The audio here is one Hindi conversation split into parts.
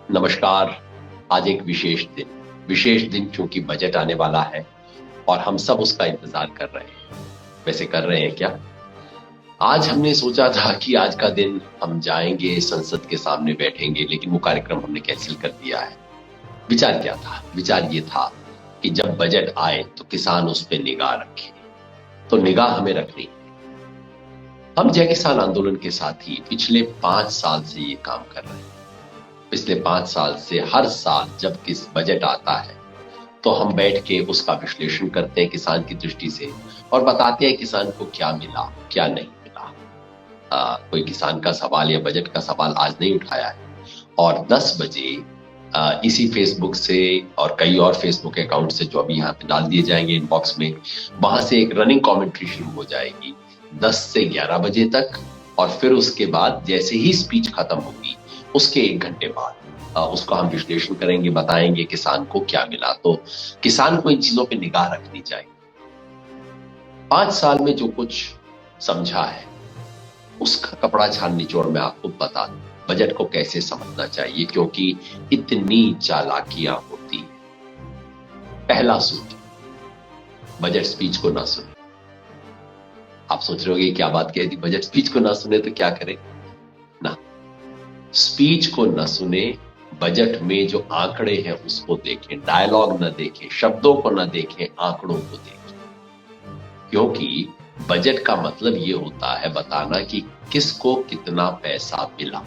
नमस्कार। आज एक विशेष दिन क्योंकि बजट आने वाला है और हम सब उसका इंतजार कर रहे हैं। वैसे कर रहे हैं क्या? आज हमने सोचा था कि आज का दिन हम जाएंगे, संसद के सामने बैठेंगे, लेकिन वो कार्यक्रम हमने कैंसिल कर दिया है। विचार क्या था? विचार ये था कि जब बजट आए तो किसान उस पर निगाह रखे। तो निगाह हमें रखनी है। हम जय किसान आंदोलन के साथी पिछले 5 साल से ये काम कर रहे हैं। पिछले 5 साल से हर साल जब किस बजट आता है तो हम बैठ के उसका विश्लेषण करते हैं किसान की दृष्टि से और बताते हैं किसान को क्या मिला, क्या नहीं मिला। कोई किसान का सवाल या बजट का सवाल आज नहीं उठाया है। और 10 बजे इसी फेसबुक से और कई और फेसबुक अकाउंट से जो अभी यहाँ पे डाल दिए जाएंगे इनबॉक्स में, वहां से एक रनिंग कमेंट्री शुरू हो जाएगी 10 से 11 बजे तक। और फिर उसके बाद जैसे ही स्पीच खत्म होगी उसके 1 घंटे बाद उसको हम विश्लेषण करेंगे, बताएंगे किसान को क्या मिला। तो किसान को इन चीजों पे निगाह रखनी चाहिए। 5 साल में जो कुछ समझा है उसका कपड़ा छान निचोड़ में आपको बता दूं बजट को कैसे समझना चाहिए, क्योंकि इतनी चालाकियां होती है। पहला सूत्र, बजट स्पीच को ना सुने। आप सोच रहे होगे क्या बात कह दी, बजट स्पीच को ना सुने तो क्या करें ना। स्पीच को न सुने, बजट में जो आंकड़े हैं उसको देखें, डायलॉग न देखें, शब्दों को न देखें, आंकड़ों को देखें। क्योंकि बजट का मतलब ये होता है बताना कि किसको कितना पैसा मिला।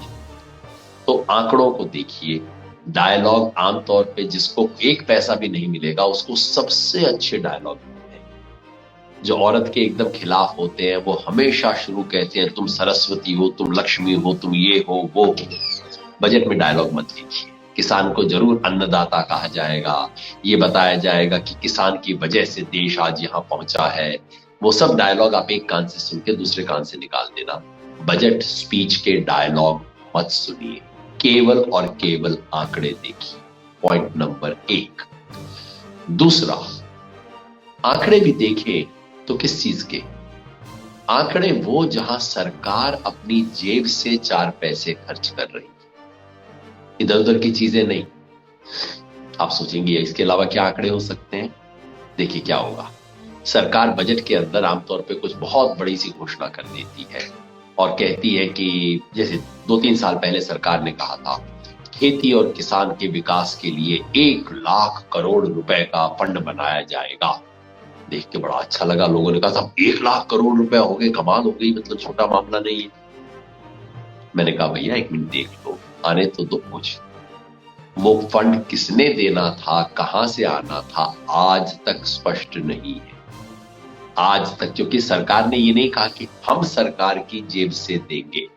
तो आंकड़ों को देखिए। डायलॉग आमतौर पे जिसको एक पैसा भी नहीं मिलेगा उसको सबसे अच्छे डायलॉग मिलते हैं। जो औरत के एकदम खिलाफ होते हैं वो हमेशा शुरू कहते हैं तुम सरस्वती हो, तुम लक्ष्मी हो, तुम ये हो वो हो। बजट में डायलॉग मत लीजिए। किसान को जरूर अन्नदाता कहा जाएगा, ये बताया जाएगा कि किसान की वजह से देश आज यहां पहुंचा है। वो सब डायलॉग आप एक कान से सुन के दूसरे कान से निकाल देना। बजट स्पीच के डायलॉग मत सुनिए, केवल और केवल आंकड़े देखिए। Point number 1। दूसरा, आंकड़े भी देखें तो किस चीज के आंकड़े? वो जहां सरकार अपनी जेब से 4 पैसे खर्च कर रही, इधर उधर की चीजें नहीं। आप सोचेंगे इसके अलावा क्या आंकड़े हो सकते हैं? देखिए क्या होगा। सरकार बजट के अंदर आमतौर पे कुछ बहुत बड़ी सी घोषणा कर देती है और कहती है कि जैसे 2-3 साल पहले सरकार ने कहा था खेती और किसान के विकास के लिए 1 लाख करोड़ रुपए का फंड बनाया जाएगा। देख के बड़ा अच्छा लगा। लोगों ने कहा था 1 लाख करोड़ रुपए हो गए, कमाल हो गई, मतलब छोटा मामला नहीं है। मैंने कहा भैया 1 मिनट देख लो, आने तो दो कुछ। वो फंड किसने देना था, कहां से आना था, आज तक स्पष्ट नहीं है। आज तक, क्योंकि सरकार ने ये नहीं कहा कि हम सरकार की जेब से देंगे।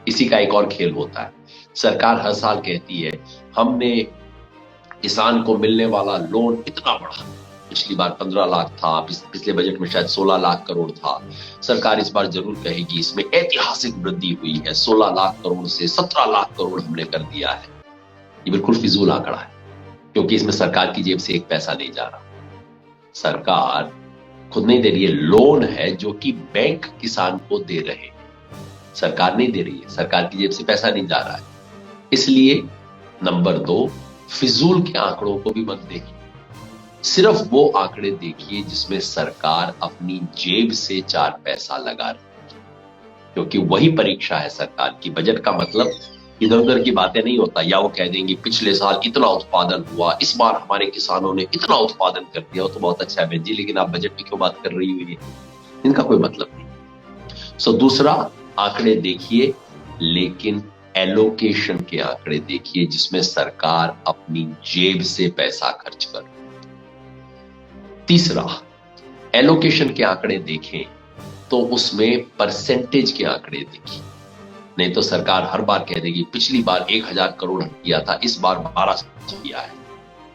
इसी का एक और खेल होता है। सरकार हर साल कहती है हमने किसान को मिलने वाला लोन इतना बढ़ा। पिछली बार 15 लाख था, पिछले बजट में शायद 16 लाख करोड़ था। सरकार इस बार जरूर कहेगी इसमें ऐतिहासिक वृद्धि हुई है, 16 लाख करोड़ से 17 लाख करोड़ हमने कर दिया है। ये बिल्कुल फिजूल आंकड़ा है, क्योंकि इसमें सरकार की जेब से 1 पैसा नहीं जा रहा। सरकार खुद नहीं दे रही है, लोन है जो कि बैंक किसान को दे रहे हैं। सरकार नहीं दे रही है, सरकार की जेब से पैसा नहीं जा रहा है। इसलिए नंबर 2, फिजूल के आंकड़ों को भी मत देखिए। सिर्फ वो आंकड़े देखिए जिसमें सरकार अपनी जेब से 4 पैसा लगा रही है, क्योंकि वही परीक्षा है सरकार की। बजट का मतलब इधर उधर की बातें नहीं होता। या वो कह देंगे पिछले साल इतना उत्पादन हुआ, इस बार हमारे किसानों ने इतना उत्पादन कर दिया, वो तो बहुत अच्छा है बहन जी, लेकिन आप बजट की क्यों बात कर रही हुई है? इनका कोई मतलब नहीं। सो दूसरा, आंकड़े देखिए लेकिन एलोकेशन के आंकड़े देखिए जिसमें सरकार अपनी जेब से पैसा खर्च कर। तीसरा, एलोकेशन के आंकड़े देखें तो उसमें परसेंटेज के आंकड़े देखिए। नहीं तो सरकार हर बार कह देगी पिछली बार 1000 करोड़ किया था, इस बार 1200 किया है,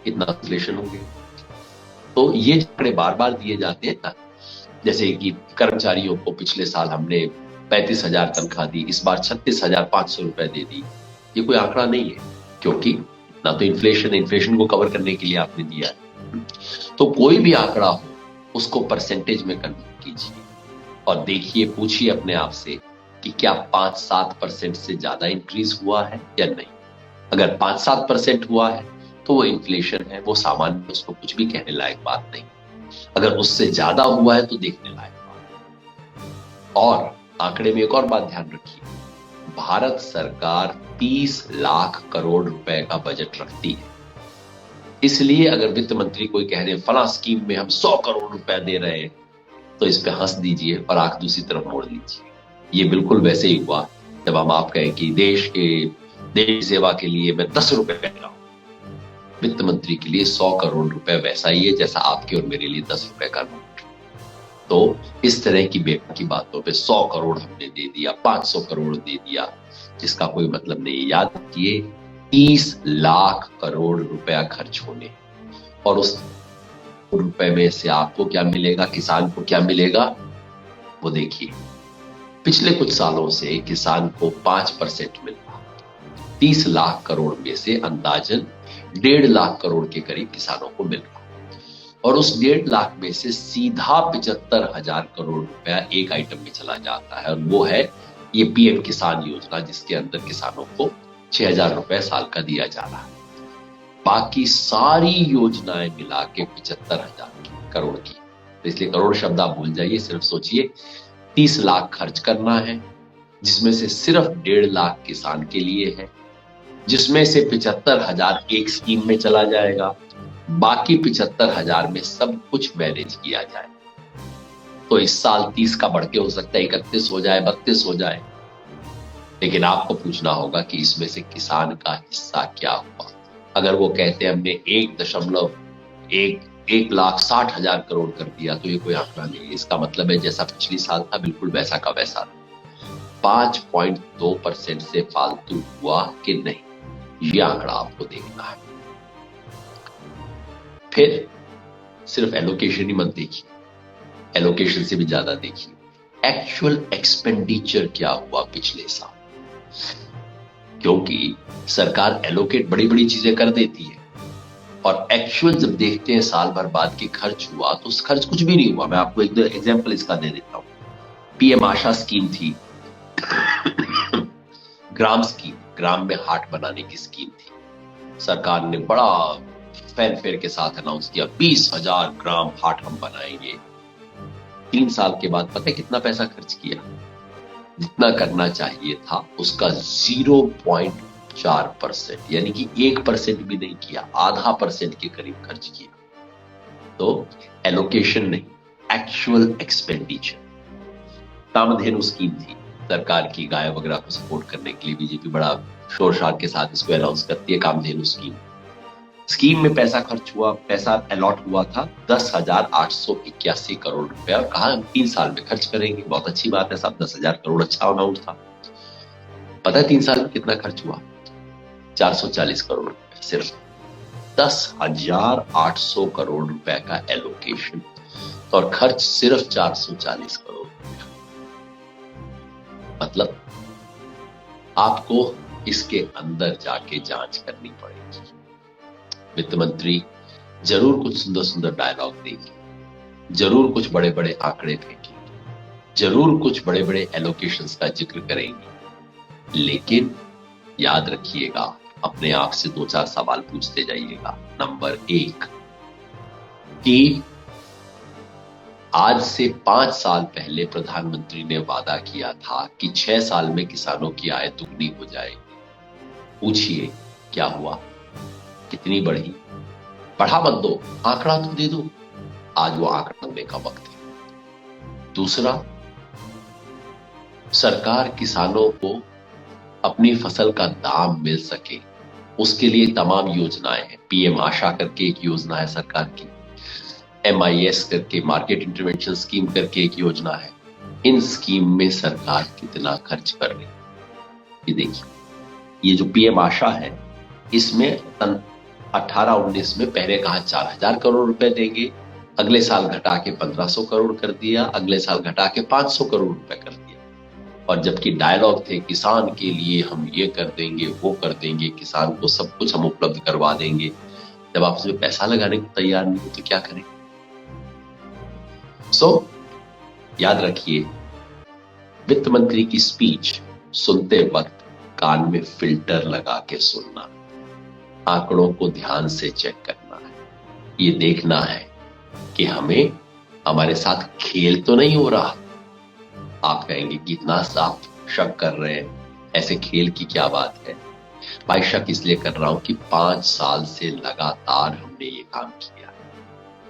इतना इन्फ्लेशन हो गया। तो ये आंकड़े बार बार दिए जाते हैं ना, जैसे कि कर्मचारियों को पिछले साल हमने 35,000 तनख्वाह दी, इस बार 36,500 रुपए दे दी। ये कोई आंकड़ा नहीं है, क्योंकि ना तो इन्फ्लेशन को कवर करने के लिए आपने दिया है। तो कोई भी आंकड़ा हो उसको परसेंटेज में कन्वर्ट कीजिए और देखिए, पूछिए अपने आप से कि क्या 5-7% से ज्यादा इंक्रीज हुआ है या नहीं। अगर 5-7% हुआ है तो वो इन्फ्लेशन है, वो सामान्य, उसको कुछ भी कहने लायक बात नहीं। अगर उससे ज्यादा हुआ है तो देखने लायक बात। और आंकड़े में एक और बात ध्यान रखिए, भारत सरकार 30 लाख करोड़ रुपए का बजट रखती है। इसलिए अगर वित्त मंत्री कोई कह दे फला स्कीम में हम 100 करोड़ रुपए दे रहे हैं, तो इस पे हंस दीजिए और आंख दूसरी तरफ मोड़ लीजिए। ये बिल्कुल वैसे ही हुआ जब हम आप कहें कि देश सेवा के लिए मैं 10 रुपए दे रहा हूं, वित्त मंत्री के लिए 100 करोड़ रुपए वैसा ही है जैसा आपके और मेरे लिए 10 रुपए का नोट। तो इस तरह की बेकार बातों पे 100 करोड़ हमने दे दिया, 500 करोड़ दे दिया, जिसका कोई मतलब नहीं। याद रखिए 30 लाख करोड़ रुपया खर्च होने, और उस रुपए में से आपको क्या मिलेगा, किसान को क्या मिलेगा, वो देखिए। पिछले कुछ सालों से किसान को 5% मिल रहा, 30 लाख करोड़ में से अंदाजन 1.5 लाख करोड़ के करीब किसानों को मिल रहा, और उस 1.5 लाख में से सीधा 75,000 करोड़ रुपया एक आइटम में चला जाता है, और वो है ये पीएम किसान योजना, जिसके अंदर किसानों को 6,000 रुपए साल का दिया जा रहा है। बाकी सारी योजनाएं मिला के 75,000 करोड़ की, तो इसलिए करोड़ शब्द आप भूल जाइए, सिर्फ सोचिए 30 लाख खर्च करना है, जिसमें से सिर्फ 1.5 लाख किसान के लिए है, जिसमें से 75,000 एक स्कीम में चला जाएगा, बाकी 75,000 में सब कुछ मैनेज किया जाए। तो इस साल 30 का बढ़ के हो सकता है 31 हो जाए, 32 हो जाए, लेकिन आपको पूछना होगा कि इसमें से किसान का हिस्सा क्या हुआ। अगर वो कहते हैं हमने 1,60,000 करोड़ कर दिया, तो ये कोई आंकड़ा नहीं है। इसका मतलब है जैसा पिछली साल था बिल्कुल वैसा का वैसा, 5.2% से फालतू हुआ कि नहीं, ये आंकड़ा आपको देखना है। फिर सिर्फ एलोकेशन ही मत देखिए, एलोकेशन से भी ज्यादा देखिए एक्चुअल एक्सपेंडिचर क्या हुआ पिछले साल, क्योंकि सरकार एलोकेट बड़ी बड़ी चीजें कर देती है और एक्चुअल जब देखते हैं साल भर बाद की खर्च हुआ, तो उस खर्च कुछ भी नहीं हुआ। मैं आपको एक दो एग्जांपल इसका दे देता हूं। पीएम आशा स्कीम थी, ग्राम स्कीम, ग्राम में हाट बनाने की स्कीम थी। सरकार ने बड़ा फैनफेयर के साथ अनाउंस किया 20,000 ग्राम हाट हम बनाएंगे। 3 साल के बाद पता है कितना पैसा खर्च किया? जितना करना चाहिए था उसका 0.4%, यानी कि 1% भी नहीं किया, आधा % के करीब खर्च किया। तो एलोकेशन नहीं, एक्चुअल एक्सपेंडिचर। कामधेनु स्कीम थी सरकार की, गाय वगैरह को सपोर्ट करने के लिए बीजेपी बड़ा शोर शार के साथ इसको अनाउंस करती है, कामधेनु स्कीम में पैसा खर्च हुआ, पैसा अलॉट हुआ था 10,881 करोड़ रुपए, और कहा हम 3 साल में खर्च करेंगे। बहुत अच्छी बात है साहब, 10,000 करोड़ अच्छा अमाउंट था। पता है 3 साल में कितना खर्च हुआ? 440 करोड़ रुपए, सिर्फ 10,800 करोड़ रुपए का एलोकेशन, और खर्च सिर्फ 440 करोड़ रुपए। मतलब आपको इसके अंदर जाके जांच करनी पड़ेगी। वित्त मंत्री जरूर कुछ सुंदर सुंदर डायलॉग देंगे, जरूर कुछ बड़े बड़े आंकड़े फेंकेंगे, जरूर कुछ बड़े बड़े एलोकेशंस का जिक्र करेंगे, लेकिन याद रखिएगा, अपने आप से 2-4 सवाल पूछते जाइएगा। नंबर 1 कि आज से 5 साल पहले प्रधानमंत्री ने वादा किया था कि 6 साल में किसानों की आय दुगनी हो जाएगी। पूछिए क्या हुआ, कितनी बढ़ी? बढ़ा मत दो, आंकड़ा तो दे दो। आज वो आंकड़ा देने का वक्त है। दूसरा, सरकार किसानों को अपनी फसल का दाम मिल सके उसके लिए तमाम योजनाएं हैं। पीएम आशा करके एक योजना है सरकार की, MIS करके मार्केट इंटरवेंशन स्कीम करके एक योजना है। इन स्कीम में सरकार कितना खर्च कर रही है ये देखिए। ये जो पीएम आशा है, इसमें 18-19 में पहले कहा 4,000 करोड़ रुपए देंगे, अगले साल घटा के 1,500 करोड़ कर दिया, अगले साल घटा के 500 करोड़ रुपए कर दिया। और जबकि डायलॉग थे किसान के लिए हम ये कर देंगे, वो कर देंगे, किसान को सब कुछ हम उपलब्ध करवा देंगे, जब आप उसमें पैसा लगाने को तैयार नहीं हो तो क्या करें? याद रखिए, वित्त मंत्री की स्पीच सुनते वक्त कान में फिल्टर लगा के सुनना। आंकड़ों को ध्यान से चेक करना है, ये देखना है कि हमें हमारे साथ खेल तो नहीं हो रहा। आप कहेंगे कि इतना साफ शक कर रहे हैं, ऐसे खेल की क्या बात है? भाई शक इसलिए कर रहा हूं कि 5 साल से लगातार हमने ये काम किया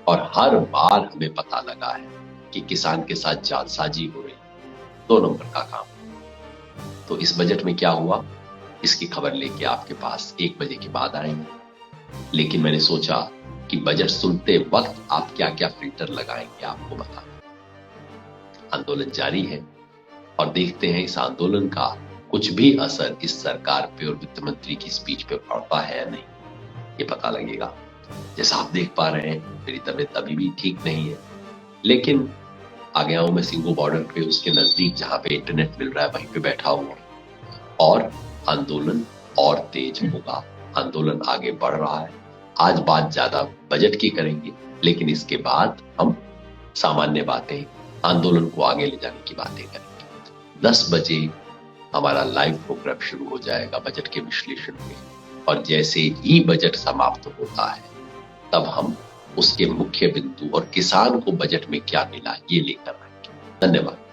और हर बार हमें पता लगा है कि किसान के साथ जालसाजी हो रही, 2 नंबर का काम। तो इस बजट में क्या हुआ, इसकी खबर लेके आपके पास 1 बजे के बाद आएंगे। लेकिन मैंने सोचा कि बजट सुनते वक्त आप क्या क्या फिल्टर लगाएंगे, आपको बता। आंदोलन जारी है और देखते हैं इस आंदोलन का कुछ भी असर इस सरकार पे और वित्त मंत्री की स्पीच पे पड़ता है या नहीं, ये पता लगेगा। जैसा आप देख पा रहे हैं, मेरी तबीयत अभी भी ठीक नहीं है, लेकिन आ गया हूं मैं सिंगू बॉर्डर पे, उसके नजदीक जहां पे इंटरनेट मिल रहा है वहीं पे बैठा हुआ और आंदोलन और तेज होगा। आंदोलन आगे बढ़ रहा है। आज बात ज्यादा बजट की करेंगे, लेकिन इसके बाद हम सामान्य बातें, आंदोलन को आगे ले जाने की बातें करेंगे। 10 बजे हमारा लाइव प्रोग्राम शुरू हो जाएगा बजट के विश्लेषण में, और जैसे ही बजट समाप्त होता है तब हम उसके मुख्य बिंदु और किसान को बजट में क्या मिला ये लेकर आएंगे। धन्यवाद।